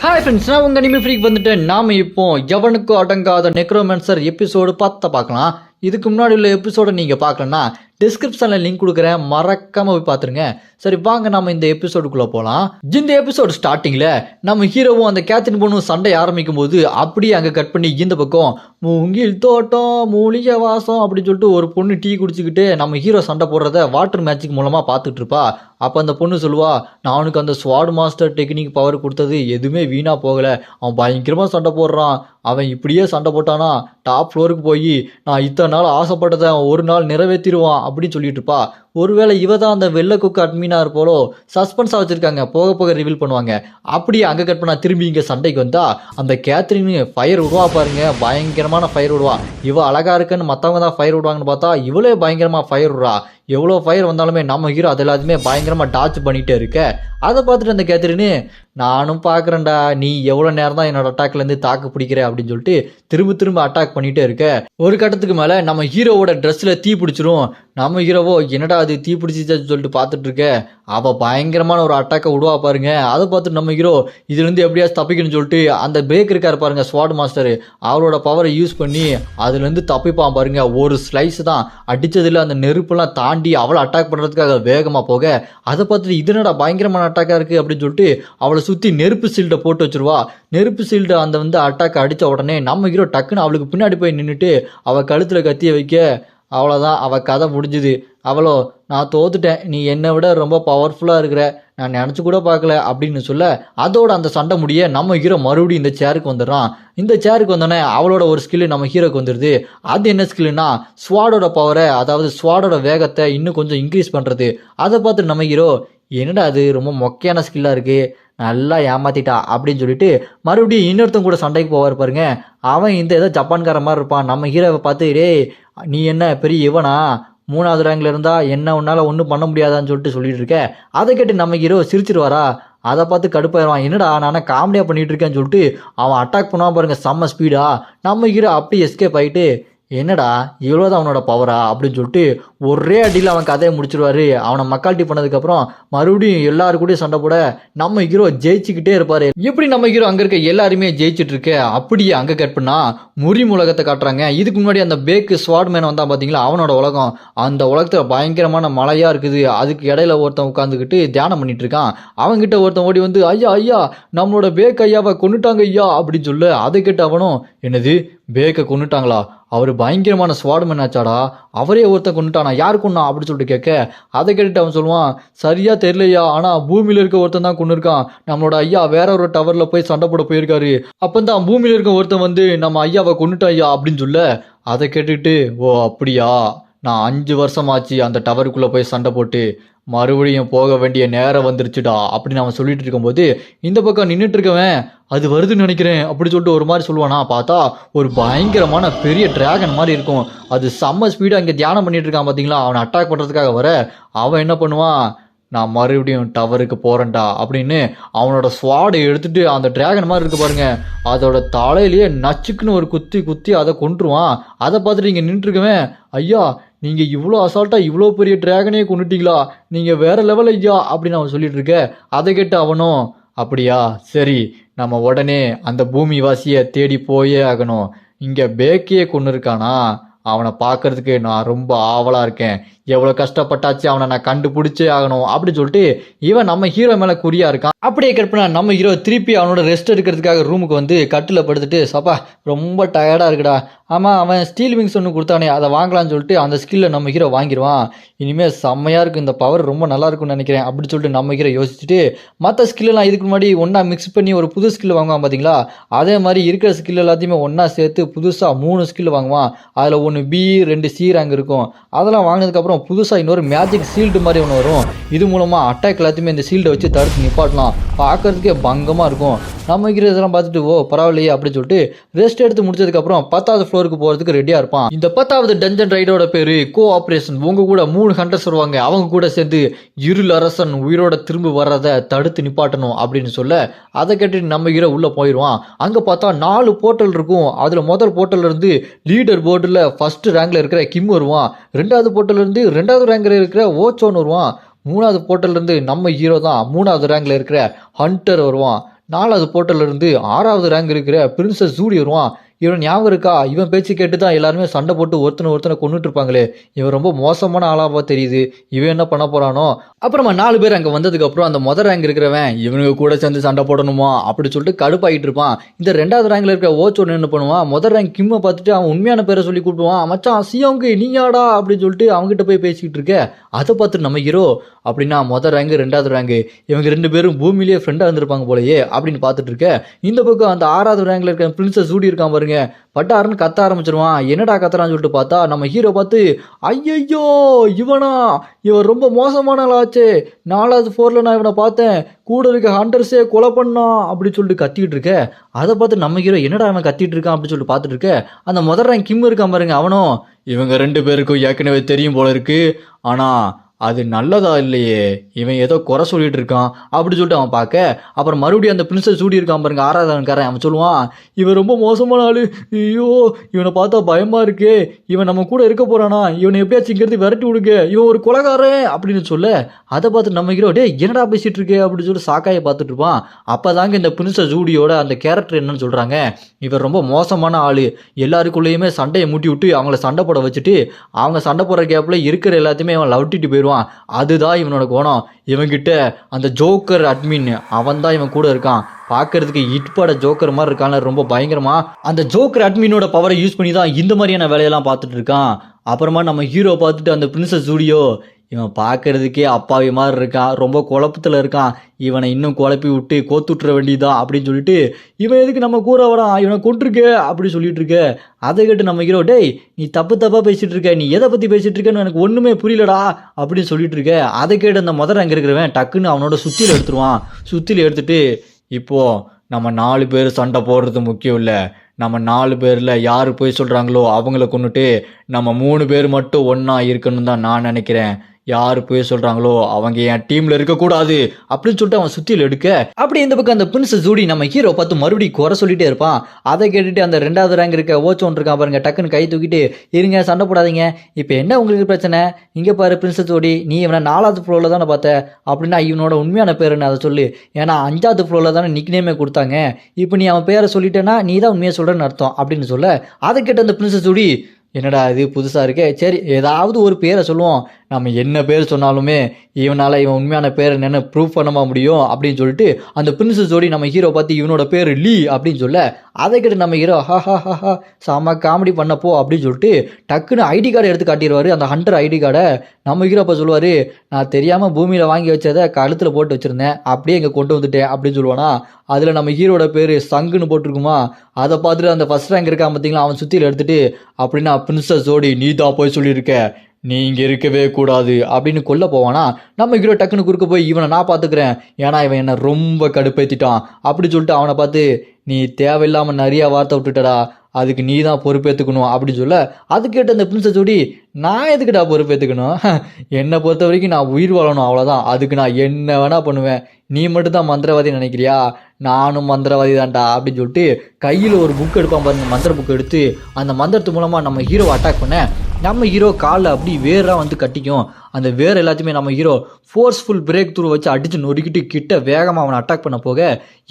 Hi friends, நான் உங்கள் anime freak வந்துட்டேன். நாம் இப்போ எவனுக்கும் அடங்காத நெக்ரோமேன்சர் எபிசோடு 10 பார்க்கலாம். இதுக்கு முன்னாடி உள்ள எபிசோடை நீங்கள் பார்க்கலன்னா டிஸ்கிரிப்ஷனில் லிங்க் கொடுக்குறேன், மறக்காமல் போய் பார்த்துருங்க. சரி வாங்க நம்ம இந்த எபிசோடுக்குள்ளே போகலாம். இந்த எபிசோடு ஸ்டார்டிங்கில் நம்ம ஹீரோவும் அந்த கேத்ரின் பொண்ணும் சண்டை ஆரம்பிக்கும் போது அப்படியே அங்கே கட் பண்ணி இந்த பக்கம் மூங்கில் தோட்டம் மூலிகை வாசம் அப்படின்னு சொல்லிட்டு ஒரு பொண்ணு டீ குடிச்சிக்கிட்டு நம்ம ஹீரோ சண்டை போடுறத வாட்டர் மேஜிக் மூலமாக பார்த்துட்டு இருப்பா. அப்போ அந்த பொண்ணு சொல்லுவா, நான் அவனுக்கு அந்த ஸ்வாட் மாஸ்டர் டெக்னிக் பவர் கொடுத்தது எதுவுமே வீணாக போகலை, அவன் பயங்கரமாக சண்டை போடுறான், அவன் இப்படியே சண்டை போட்டானா டாப் ஃப்ளோருக்கு போய் நான் இத்தனை நாள் ஆசைப்பட்டதை அவன் ஒரு நாள் நிறைவேற்றிடுவான் அப்படின்னு சொல்லிட்டு இருப்பா. ஒருவேளை இவ தான் அந்த வெள்ளை குக்கு அட்மீனா இருப்போலோ, சஸ்பென்ஸாக வச்சிருக்காங்க, போக போக ரிவீல் பண்ணுவாங்க. அப்படியே அங்கே கட் பண்ணா திரும்பி இங்கே சண்டைக்கு வந்தா அந்த கேத்ரின் ஃபயர் விடுவா பாருங்க, பயங்கரமான ஃபயர் விடுவா. இவ அழகா இருக்குன்னு மற்றவங்க தான் ஃபயர் விடுவாங்கன்னு பார்த்தா இவளே பயங்கரமாக ஃபயர் விடுறா. எவ்வளோ ஃபயர் வந்தாலுமே நம்ம ஹீரோ அது எல்லாத்தையுமே பயங்கரமாக டாச் பண்ணிகிட்டே இருக்க. அதை பார்த்துட்டு அந்த கேத்ரின்னு, நானும் பார்க்குறேன்டா நீ எவ்வளோ நேரம் தான் என்னோட அட்டாக்லேருந்து தாக்கு பிடிக்கிற அப்படின்னு சொல்லிட்டு திரும்ப அட்டாக் பண்ணிகிட்டே இருக்க. ஒரு கட்டத்துக்கு மேலே நம்ம ஹீரோவோட ட்ரெஸ்ஸில் தீ பிடிச்சிரும். நம்ம ஹீரோவோ என்னடா அது தீ பிடிச்சிச்சான்னு சொல்லிட்டு பார்த்துட்டு இருக்க. அவள் பயங்கரமான ஒரு அட்டாக்கை விடுவா பாருங்க. அதை பார்த்துட்டு நம்ம ஹீரோ இதுலேருந்து எப்படியாவது தப்பிக்கணும்னு சொல்லிட்டு அந்த பிரேக் இருக்கார் பாருங்க, ஸ்வாட் மாஸ்டர், அவரோட பவரை யூஸ் பண்ணி அதுலேருந்து தப்பிப்பான் பாருங்க. ஒரு ஸ்லைஸ் தான் அடித்ததில் அந்த நெருப்பெல்லாம் தாண்டி அவளை அட்டாக் பண்ணுறதுக்காக வேகமாக போக, அதை பார்த்துட்டு இதனடா பயங்கரமான அட்டாக்காக இருக்குது அப்படின்னு சொல்லிட்டு அவளை சுற்றி நெருப்பு சீல்டை போட்டு வச்சுருவா. நெருப்பு சீல்டு அந்த அட்டாக் அடித்த உடனே நம்ம ஹீரோ டக்குன்னு அவளுக்கு பின்னாடி போய் நின்றுட்டு அவள் கழுத்தில் கத்தியை வைக்க, அவ்வளோதான், அவள் கதை முடிஞ்சுது. அவளோ, நான் தோத்துட்டேன், நீ என்னை விட ரொம்ப பவர்ஃபுல்லாக இருக்கிற, நான் நினச்சி கூட பார்க்கல அப்படின்னு சொல்ல, அதோட அந்த சண்டை முடிய நம்ம ஹீரோ மறுபடியும் இந்த சேருக்கு வந்துடுறான். இந்த சேருக்கு வந்தோடனே அவளோட ஒரு ஸ்கில்லு நம்ம ஹீரோக்கு வந்துடுது. அது என்ன ஸ்கில்லுன்னா ஸ்வாடோட பவரை, அதாவது ஸ்வாடோட வேகத்தை இன்னும் கொஞ்சம் இன்க்ரீஸ் பண்ணுறது. அதை பார்த்து நம்ம ஹீரோ, என்னடா அது ரொம்ப மொக்கையான ஸ்கில்லாக இருக்குது, நல்லா ஏமாத்திட்டா அப்படின்னு சொல்லிட்டு மறுபடியும் இன்னொருத்தன் கூட சண்டைக்கு போவார் பாருங்க. அவன் இந்த ஏதோ ஜப்பான்கார மாதிரி இருப்பான். நம்ம ஹீரோவை பார்த்து, டேய் நீ என்ன பெரிய இவனா, 3வது ரேங்கில் இருந்தால் என்ன உன்னால் ஒன்றும் பண்ண முடியாதான்னு சொல்லிட்டு இருக்க. அதை கேட்டு நம்ம ஹீரோ சிரிச்சிருவாரா. அதை பார்த்து கடுப்பாயிருவான், என்னடா நானே காமெடியாக பண்ணிகிட்டு இருக்கேன்னு சொல்லிட்டு அவன் அட்டாக் பண்ணுவான் பாருங்க, செம்ம ஸ்பீடா. நம்ம ஹீரோ அப்படியே எஸ்கேப் ஆகிட்டு, என்னடா இவ்வளோதான் அவனோட பவரா அப்படின்னு சொல்லிட்டு ஒரே அடியில் அவன் கதையை முடிச்சிருவாரு. அவனை மக்கால்ட்டி பண்ணதுக்கப்புறம் மறுபடியும் எல்லாரு கூட சண்டை போட நம்ம ஹீரோ ஜெயிச்சுக்கிட்டே இருப்பாரு. எப்படி நம்ம ஹீரோ அங்கே இருக்க எல்லாருமே ஜெயிச்சுட்டு இருக்க. அப்படியே அங்கே கட் பண்ணா முறி உலகத்தை காட்டுறாங்க. இதுக்கு முன்னாடி அந்த பேக்கு ஸ்வாட் மேன் வந்தான் பார்த்தீங்களா, அவனோட உலகம். அந்த உலகத்தில் பயங்கரமான மழையா இருக்குது. அதுக்கு இடையில ஒருத்தன் உட்காந்துக்கிட்டு தியானம் பண்ணிட்டு இருக்கான். அவன்கிட்ட ஒருத்தன் ஓடி வந்து, ஐயா நம்மளோட பேக் ஐயாவை கொண்டுட்டாங்க ஐயா அப்படின்னு சொல்லு. அதை கேட்டு அவனும், என்னது பேக்கை கொண்டுட்டாங்களா, அவர் பயங்கரமான ஸ்வாட்மேன் ஆச்சாடா, அவரே ஒருத்தன் கொண்டுட்டானா, யாரு கொண்டா அப்படின்னு சொல்லிட்டு கேட்க, அதை கேட்டுட்டு அவன் சொல்லுவான், சரியா தெரியலையா, ஆனால் பூமியில் இருக்க ஒருத்தன் தான் கொண்டு இருக்கான், நம்மளோட ஐயா வேற ஒரு டவரில் போய் சண்டை போட போயிருக்காரு, அப்போ தான் பூமியில் இருக்க ஒருத்தன் வந்து நம்ம ஐயாவை கொண்டுட்டான் ஐயா அப்படின்னு சொல்ல. அதை கேட்டுட்டு, ஓ அப்படியா, நான் 5 வருஷமாச்சு அந்த டவருக்குள்ளே போய் சண்டை போட்டு, மறுபடியும் போக வேண்டிய நேரம் வந்துருச்சுடா அப்படின்னு அவன் சொல்லிட்டு இருக்கும்போது இந்த பக்கம் நின்றுட்டு இருக்கவன், அது வருதுன்னு நினைக்கிறேன் அப்படி சொல்லிட்டு ஒரு மாதிரி சொல்லுவானா. பார்த்தா ஒரு பயங்கரமான பெரிய டிராகன் மாதிரி இருக்கும். அது செம்ம ஸ்பீடாக இங்கே தியானம் பண்ணிட்டு இருக்கான் பார்த்தீங்களா. அவனை அட்டாக் பண்ணுறதுக்காக வர அவன் என்ன பண்ணுவான், நான் மறுபடியும் டவருக்கு போகிறேன்டா அப்படின்னு அவனோட ஸ்வாடை எடுத்துட்டு அந்த டிராகன் மாதிரி இருக்கு பாருங்க, அதோட தலையிலேயே நச்சுக்குன்னு ஒரு குத்தி அதை கொண்டுருவான். அதை பார்த்துட்டு இங்கே நின்றுருக்கவன், ஐயா நீங்கள் இவ்வளோ அசால்ட்டாக இவ்வளோ பெரிய டிராகனே கொண்டுட்டீங்களா, நீங்கள் வேற லெவல் ஐயா அப்படின்னு அவன் சொல்லிட்டு இருக்க. அதை கேட்டு அவனும், அப்படியா சரி நம்ம உடனே அந்த பூமி வாசியை தேடி போயே ஆகணும், இங்கே பேக்கையே கொண்டு இருக்கானா, அவனை பார்க்கறதுக்கு நான் ரொம்ப ஆவலாக இருக்கேன், எவ்வளோ கஷ்டப்பட்டாச்சு அவனை நான் கண்டுபிடிச்சே ஆகணும் அப்படின்னு சொல்லிட்டு இவன் நம்ம ஹீரோ மேலே குறியா இருக்கான். அப்படியே கற்பனா நம்ம ஹீரோ திருப்பி அவனோட ரெஸ்ட் எடுக்கிறதுக்காக ரூமுக்கு வந்து கட்டில் படுத்துட்டு, சப்பா ரொம்ப டயர்டாக இருக்குடா, ஆமாம் அவன் ஸ்டீல் விங்ஸ் ஒன்று கொடுத்தானே அதை வாங்கலான்னு சொல்லிட்டு அந்த ஸ்கில்லை நம்ம ஹீரோ வாங்கிடுவான். இனிமேல் செம்மையாக இருக்கும், இந்த பவர் ரொம்ப நல்லா இருக்கும்னு நினைக்கிறேன் அப்படின்னு சொல்லிட்டு நம்ம ஹீரோ யோசிச்சுட்டு மற்ற ஸ்கில்லாம் இதுக்கு முன்னாடி ஒன்றா மிக்ஸ் பண்ணி ஒரு புது ஸ்கில் வாங்குவான் பார்த்தீங்களா, அதே மாதிரி இருக்கிற ஸ்கில் எல்லாத்தையுமே ஒன்றா சேர்த்து புதுசாக 3 ஸ்கில் வாங்குவான். அதில் 1 B 2 C ரேங்க் இருக்கும். அதெல்லாம் வாங்கினதுக்கப்புறம் புதுசாக இன்னொரு மேஜிக் சீல்டு மாதிரி ஒன்று வரும். இது மூலமாக அட்டாக் எல்லாத்தையுமே இந்த சீல்டை வச்சு தடுத்து நிப்பாட்டலாம். பார்க்கறதுக்கே பங்கமாக இருக்கும். நம்ம இதெல்லாம் பார்த்துட்டு, ஓ பரவாயில்லையே அப்படின்னு சொல்லிட்டு ரெஸ்ட் எடுத்து முடிச்சதுக்கப்புறம் 10வது ஃப்ளோருக்கு போகிறதுக்கு ரெடியாக இருப்பான். இந்த 10வது டஞ்சன் ரைடோட பேர் கோ ஆப்ரேஷன். உங்க கூட 3 ஹண்டர்ஸ் வருவாங்க, அவங்க கூட சேர்ந்து இருள் அரசன் உயிரோட திரும்ப வர்றதை தடுத்து நிப்பாட்டணும் அப்படின்னு சொல்ல, அதை கேட்டுட்டு நம்ம ஹீரோ உள்ளே போயிடுவான். அங்கே பார்த்தா 4 போர்ட்டல் இருக்கும். அதில் முதல் போர்ட்டல் இருந்து லீடர் போர்டில் ஃபர்ஸ்ட் ரேங்கில் இருக்கிற கிம் வருவான். 2வது போர்ட்டல் இருந்து 2வது ரேங்கில் இருக்கிற ஓச்சோன் வருவான். 3வது போர்ட்டல் இருந்து நம்ம ஹீரோ தான் 3வது ரேங்கில் இருக்கிற ஹண்டர் வருவான். 4வது போர்ட்டல்ல இருந்து 6வது ரேங்க் இருக்கிற பிரின்சஸ் ஜூடி வருவான். இவன் ஞாபகம் இருக்கா, இவன் பேச்சு கேட்டு தான் எல்லாருமே சண்டை போட்டு ஒருத்தனை கொண்டுட்டு இருப்பாங்களே, இவன் ரொம்ப மோசமான ஆளாவா தெரியுது, இவன் என்ன பண்ண போறானோ. அப்புறமா 4 பேர் அங்கே வந்ததுக்கு அப்புறம் அந்த முதல் ரேங்க் இருக்கிறவன் இவனுக்கு கூட சேர்ந்து சண்டை போடணுமா அப்படி சொல்லிட்டு கடுப்பாயிட்டு இருப்பான். இந்த 2வது ரேங்க்ல இருக்கிற ஓச்சோன்னு என்ன பண்ணுவான், முதல் ரேங்க் கிம்மை பார்த்துட்டு அவன் உண்மையான பேரை சொல்லி கூப்பிடுவான். மச்சான் சியோங்கு நீயாடா அப்படின்னு சொல்லிட்டு அவங்ககிட்ட போய் பேசிக்கிட்டு இருக்க. அதை பார்த்துட்டு நம்ம ஹீரோ அப்படின்னா முதல் ரேங்க் 2வது ரேங்க் இவங்க 2 பேரும் பூமியிலேயே ஃப்ரெண்டாக இருந்திருப்பாங்க போலயே அப்படின்னு பார்த்துட்டு இருக்க. இந்த பக்கம் அந்த 6வது ரேங்க்ல இருக்க பிரின்சஸ் ஜூடி இருக்கான் பாருங்க, பட்டாருன்னு கத்த ஆரம்பிச்சிருவான். என்னடா கத்துறான்னு சொல்லிட்டு பார்த்தா நம்ம ஹீரோ பார்த்து ஐயோ இவன் ரொம்ப மோசமான ஆளாச்சே, 4வது ஃப்ளோர்ல நான் இவனை பார்த்தேன், கூட இருக்க ஹண்டர்ஸே கொலை பண்ணான் அப்படின்னு சொல்லிட்டு கத்திக்கிட்டு இருக்க. அதை பார்த்து நம்ம ஹீரோ என்னடா அவன் கத்திட்டு இருக்கான் அப்படின்னு சொல்லிட்டு பார்த்துட்டு இருக்க. அந்த முதல் ரேங்க் கிம் இருக்கான் பாருங்க, அவனும் இவங்க 2 பேருக்கும் ஏற்கனவே தெரியும் போல இருக்கு, ஆனா அது நல்லதா இல்லையே, இவன் ஏதோ குறை சொல்லிட்டு இருக்கான் அப்படி சொல்லிட்டு அவன் பார்க்க. அப்புறம் மறுபடியும் அந்த பிரின்சஸ் சூடி இருக்கான் பாருங்க 6வதுக்காரன், அவன் சொல்லுவான் இவன் ரொம்ப மோசமான ஆளு, ஐயோ இவனை பார்த்தா பயமா இருக்கு, இவன் நம்ம கூட இருக்க போறானா, இவனை எப்படியாச்சும் இங்கிறது விரட்டி விடுங்க, இவன் ஒரு கொலைகாரன் அப்படின்னு சொல்ல. அதை பார்த்து நம்ம ஹீரோ டே என்னடா பேசிட்டு இருக்கே அப்படின்னு சொல்லி சாக்காயை பார்த்துட்டு இருப்பான். அப்பதாங்க இந்த பிரின்சஸ் ஜூடியோட அந்த கேரக்டர் என்னன்னு சொல்றாங்க, இவர் ரொம்ப மோசமான ஆளு, எல்லாருக்குள்ளேயுமே சண்டையை மூட்டி விட்டு அவங்கள சண்டை போட வச்சுட்டு அவங்க சண்டை போடுற கேப்ல இருக்கிற எல்லாத்தையுமே அவன் லவ்ட்டிட்டு போயிடுவான். அதுதான் இவனோட குணம். இவன்கிட்ட அந்த ஜோக்கர் அட்மின் அவன் தான் இவன் கூட இருக்கான், பார்க்கறதுக்கு இட்பட ஜோக்கர் மாதிரி இருக்கான, ரொம்ப பயங்கரமா அந்த ஜோக்கர் அட்மினோட பவரை யூஸ் பண்ணி தான் இந்த மாதிரியான வேலையெல்லாம் பார்த்துட்டு இருக்கான். அப்புறமா நம்ம ஹீரோ பார்த்துட்டு அந்த பிரின்சஸ் ஜூடியோ இவன் பார்க்கறதுக்கே அப்பாவி மாதிரி இருக்கான், ரொம்ப குழப்பத்தில் இருக்கான், இவனை இன்னும் குழப்பி விட்டு கோத்துட்ற வேண்டியதான் அப்படின்னு சொல்லிட்டு இவன் எதுக்கு நம்ம கூட வரான், இவனை கொண்டிருக்க அப்படி சொல்லிட்டு இருக்க. அதை கேட்டு நம்ம ஹீரோ டேய் நீ தப்பா பேசிட்டு இருக்க, நீ எதை பற்றி பேசிட்டு இருக்கன்னு எனக்கு ஒன்றுமே புரியலடா அப்படின்னு சொல்லிட்டு இருக்க. அதை கேட்டு அந்த முதல் அங்கே இருக்கிறவன் டக்குன்னு அவனோட சுத்தியில் எடுத்துருவான். சுத்தியில் எடுத்துட்டு இப்போ நம்ம 4 பேர் சண்டை போடுறது முக்கியம் இல்லை, நம்ம 4 பேரில் யார் போய் சொல்கிறாங்களோ அவங்கள கொண்டுட்டு நம்ம 3 பேர் மட்டும் ஒன்றா இருக்கணும்னு தான் நான் நினைக்கிறேன், யார் போய் சொல்கிறாங்களோ அவங்க என் டீமில் இருக்கக்கூடாது அப்படின்னு சொல்லிட்டு அவன் சுத்தியில் எடுக்க. அப்படி இந்த பக்கம் அந்த பிரின்சஸ் ஜூடி நம்ம ஹீரோ பார்த்து மறுபடியும் குறை சொல்லிட்டே இருப்பான். அதை கேட்டுட்டு அந்த 2வது ரேங்க் இருக்க ஓச்சோன் இருக்கான் பாருங்க, டக்குன்னு கை தூக்கிட்டு இருங்க சண்டை போடாதீங்க, இப்போ என்ன உங்களுக்கு பிரச்சனை, இங்கே பாரு பிரின்சஸ் ஜூடி நீ இவனை 4வது ஃப்ளோரில் தானே பார்த்த, அப்படின்னா இவனோட உண்மையான பேர் என்ன அதை சொல்லு, ஏன்னா 5வது ஃப்ளோரில் தானே நிக்னேமே கொடுத்தாங்க, இப்போ நீ அவன் பேரை சொல்லிட்டேன்னா நீ தான் உண்மையை சொல்கிறேன்னு அர்த்தம் அப்படின்னு சொல்ல. அதை கேட்டு அந்த பிரின்சஸ் ஜூடி என்னடா இது புதுசாக இருக்கே, சரி ஏதாவது ஒரு பேரை சொல்லுவோம், நம்ம என்ன பேர் சொன்னாலுமே இவனால் இவன் உண்மையான பேர் என்னென்னு ப்ரூவ் பண்ண முடியும் அப்படின்னு சொல்லிட்டு அந்த பிரின்சஸ் ஜோடி நம்ம ஹீரோ பார்த்து இவனோட பேர் லீ அப்படின்னு சொல்ல. அதை கேட்டு நம்ம ஹீரோ ஹா செம்ம காமெடி பண்ணப்போ அப்படின்னு சொல்லிட்டு டக்குன்னு ஐடி கார்டை எடுத்து காட்டிடுவார், அந்த ஹண்டர் ஐடி கார்டை. நம்ம ஹீரோ அப்போ சொல்லுவார் நான் தெரியாமல் பூமியில் வாங்கி வச்சதை கழுத்தில் போட்டு வச்சுருந்தேன், அப்படியே இங்கே கொண்டு வந்துட்டேன் அப்படின்னு சொல்லுவானா. அதில் நம்ம ஹீரோட பேர் சங்குன்னு போட்டிருக்குமா. அதை பார்த்துட்டு அந்த ஃபர்ஸ்ட் ரேங்க் இருக்கான் பார்த்தீங்களா, அவன் சுற்றியில் எடுத்துட்டு அப்படின்னா பிரின்சஸ் ஜோடி நீ தான் போய் சொல்லியிருக்க, நீ இங்கே இருக்கவே கூடாது அப்படின்னு கொல்ல போவானா. நம்ம ஹீரோ டக்குன்னு குறுக்க போய் இவனை நான் பார்த்துக்கிறேன், ஏன்னா இவன் என்னை ரொம்ப கடுப்பேற்றிட்டான் அப்படி சொல்லிட்டு அவனை பார்த்து நீ தேவையில்லாமல் நிறையா வார்த்தை விட்டுட்டடா, அதுக்கு நீ தான் பொறுப்பேற்றுக்கணும் அப்படின்னு சொல்ல. அது கேட்டு அந்த பிரின்சஸ் ஜோடி நான் எதுக்குடா பொறுப்பேற்றுக்கணும், என்னை பொறுத்த வரைக்கும் நான் உயிர் வாழணும் அவ்வளோதான், அதுக்கு நான் என்ன வேணா பண்ணுவேன், நீ மட்டும் தான் மந்திரவாதி நினைக்கிறியா, நானும் மந்திரவாதி தான்டா அப்படின்னு சொல்லிட்டு கையில் ஒரு புக் எடுப்பான் பாருங்க, மந்திர புக் எடுத்து அந்த மந்திரத்து மூலமாக நம்ம ஹீரோவை அட்டாக் பண்ண. நம்ம ஹீரோ காலில் அப்படி வேராக வந்து கட்டிக்கும். அந்த வேர் எல்லாத்தையுமே நம்ம ஹீரோ ஃபோர்ஸ்ஃபுல் பிரேக் த்ரூ வச்சு அடித்து நொறுக்கிட்டு கிட்ட வேகமாக அவனை அட்டாக் பண்ண போக,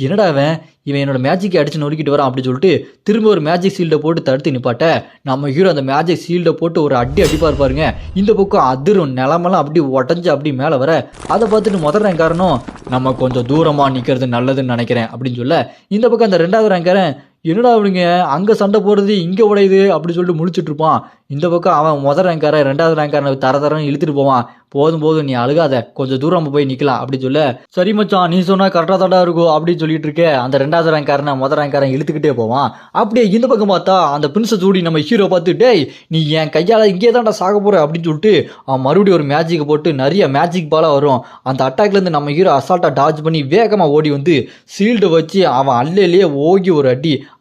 என்னடா இவன் என்னோட மேஜிக்கை அடித்து நொறுக்கிட்டு வரான் அப்படின்னு சொல்லிட்டு திரும்ப ஒரு மேஜிக் ஷீல்டை போட்டு தடுத்து நிப்பாட்ட. நம்ம ஹீரோ அந்த மேஜிக் ஷீல்டை போட்டு ஒரு அடிப்பார் பாருங்க, இந்த பக்கம் அதிரும் நிலமெல்லாம் அப்படி உடஞ்சி அப்படி மேலே வர. அதை பார்த்துட்டு முதல் ரேங்காரனும் நம்ம கொஞ்சம் தூரமாக நிற்கிறது நல்லதுன்னு நினைக்கிறேன் அப்படின்னு சொல்ல. இந்த பக்கம் அந்த 2வது ரேங்காரன் என்னடா அப்படிங்க அங்கே சண்டை போடுறது இங்கே உடையுது அப்படி சொல்லிட்டு முடிச்சுட்டு இருப்பான். இந்த பக்கம் அவன் முதல் ரேங்காரன் 2வது ரேங்காரனை தரன்னு இழுத்துட்டு போவான். போதும் நீ அழுகாத, கொஞ்சம் தூரம் போய் நிற்கலாம் அப்படின்னு சொல்ல. சரி மச்சான் நீ சொன்னா கரெக்டாக தாண்டா இருக்கும் அப்படின்னு சொல்லிட்டு இருக்க. அந்த 2வது ரேங்காரனை முதல் ரேங்காரன் இழுத்துக்கிட்டே போவான். அப்படியே இந்த பக்கம் பார்த்தா அந்த பிரின்சஸ் ஜூடி நம்ம ஹீரோ பார்த்து டேய் நீ என் கையால் இங்கே தான்டா சாக போற அப்படின்னு சொல்லிட்டு அவன் மறுபடியும் ஒரு மேஜிக்கை போட்டு நிறைய மேஜிக் பாலாக வரும். அந்த அட்டாக்லேருந்து நம்ம ஹீரோ அசால்ட்டாக டாச் பண்ணி வேகமாக ஓடி வந்து ஷீல்டு வச்சு அவன் அல்லையிலேயே ஓகி ஒரு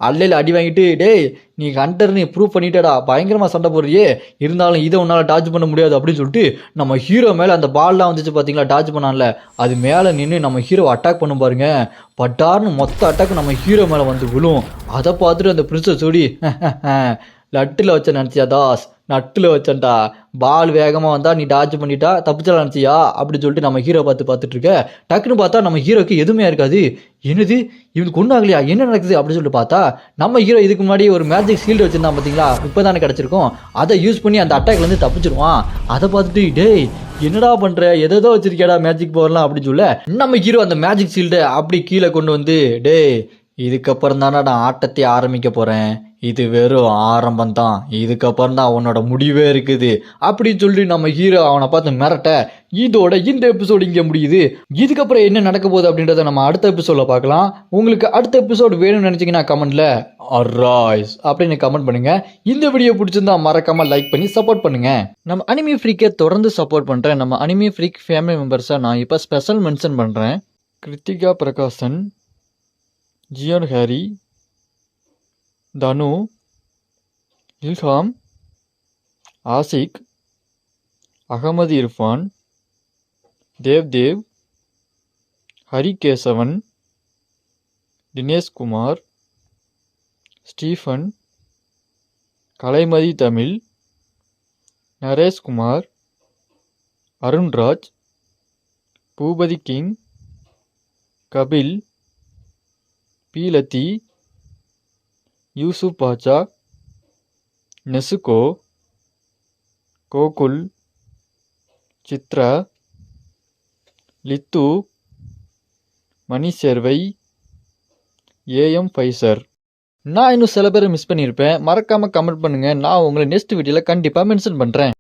அல்லையில் அடி வாங்கிட்டு டேய் நீ ஹண்டர்னு ப்ரூவ் பண்ணிட்டடா, பயங்கரமாக சண்டை போடுறியே, இருந்தாலும் இதை உன்னால் டாச் பண்ண முடியாது அப்படின்னு சொல்லிட்டு நம்ம ஹீரோ மேலே அந்த பால்லாம் வந்துச்சு பார்த்தீங்களா டாச் பண்ணான்ல, அது மேலே நின்று நம்ம ஹீரோ அட்டாக் பண்ணும் பாருங்க. பட்டார்னு மொத்த அட்டாக் நம்ம ஹீரோ மேலே வந்து விழும். அதை பார்த்துட்டு அந்த பிரின்சஸ் ஜோடி லட்டில் வச்ச நினச்சியா தாஸ், நட்டில் வச்சேன்டா. பால் வேகமாக வந்தால் நீ டாச் பண்ணிட்டா தப்பிச்சலாம் நினச்சியா அப்படின்னு சொல்லிட்டு நம்ம ஹீரோ பார்த்துட்டு இருக்க. டக்குன்னு பார்த்தா நம்ம ஹீரோக்கு எதுவுமே இருக்காது. என்னது இவனுக்கு ஒன்றும் ஆகலையா, என்ன நடக்குது அப்படின்னு சொல்லிட்டு பார்த்தா நம்ம ஹீரோ இதுக்கு முன்னாடி ஒரு மேஜிக் ஷீல்டு வச்சிருந்தான் பார்த்தீங்களா, இப்போ தானே கிடச்சிருக்கும். அதை யூஸ் பண்ணி அந்த அட்டாக்லேருந்து தப்பிச்சிருவான். அதை பார்த்துட்டு டேய் என்னடா பண்ற, எதோ வச்சிருக்கியாடா மேஜிக் பவர்லாம் அப்படின்னு சொல்ல நம்ம ஹீரோ அந்த மேஜிக் ஷீல்டை அப்படி கீழே கொண்டு வந்து டேய் இதுக்கப்புறம் தானே நான் ஆட்டத்தை ஆரம்பிக்க போறேன், இது வெறும் ஆரம்பம் தான், இதுக்கப்புறம் தான் அவனோட முடிவே இருக்குது அப்படின்னு சொல்லி நம்ம ஹீரோ அவனை பார்த்து மிரட்ட. இதோட இந்த எபிசோடு இங்கே முடியுது. இதுக்கப்புறம் என்ன நடக்க போகுது அப்படின்றத நம்ம அடுத்த எபிசோட்ல பார்க்கலாம். உங்களுக்கு அடுத்த எபிசோடு வேணும்னு நினைச்சீங்கன்னா கமெண்ட்ல அராய்ஸ் அப்படின்னு கமெண்ட் பண்ணுங்க. இந்த வீடியோ பிடிச்சிருந்தா மறக்காம லைக் பண்ணி சப்போர்ட் பண்ணுங்க. நம்ம அனிமி ஃப்ரீக்கை தொடர்ந்து சப்போர்ட் பண்றேன். நம்ம அனிமி ஃப்ரீக் ஃபேமிலி மெம்பர்ஸை நான் இப்போ ஸ்பெஷல் மென்ஷன் பண்றேன். கிருத்திகா பிரகாசன், ஜியோன் Harry, Thanu, Ilham, Ashik, Ahmed Irfan, Dev, Harikesavan, Dineshkumar, Stephen, Kalaimathi Tamil, Nareshkumar, Arunraj, Boopathi king, Kapil, பீலத்தி, யூசுப் பாச்சா, நெசுகோ, கோகுல், சித்ரா, லித்து, மணி சேர்வை, ஏஎம் ஃபைசர். நான் இன்னும் சில பேரை மிஸ் பண்ணியிருப்பேன். மறக்காமல் கமெண்ட் பண்ணுங்கள். நான் உங்களை நெக்ஸ்ட் வீடியோவில் கண்டிப்பாக மென்ஷன் பண்ணுறேன்.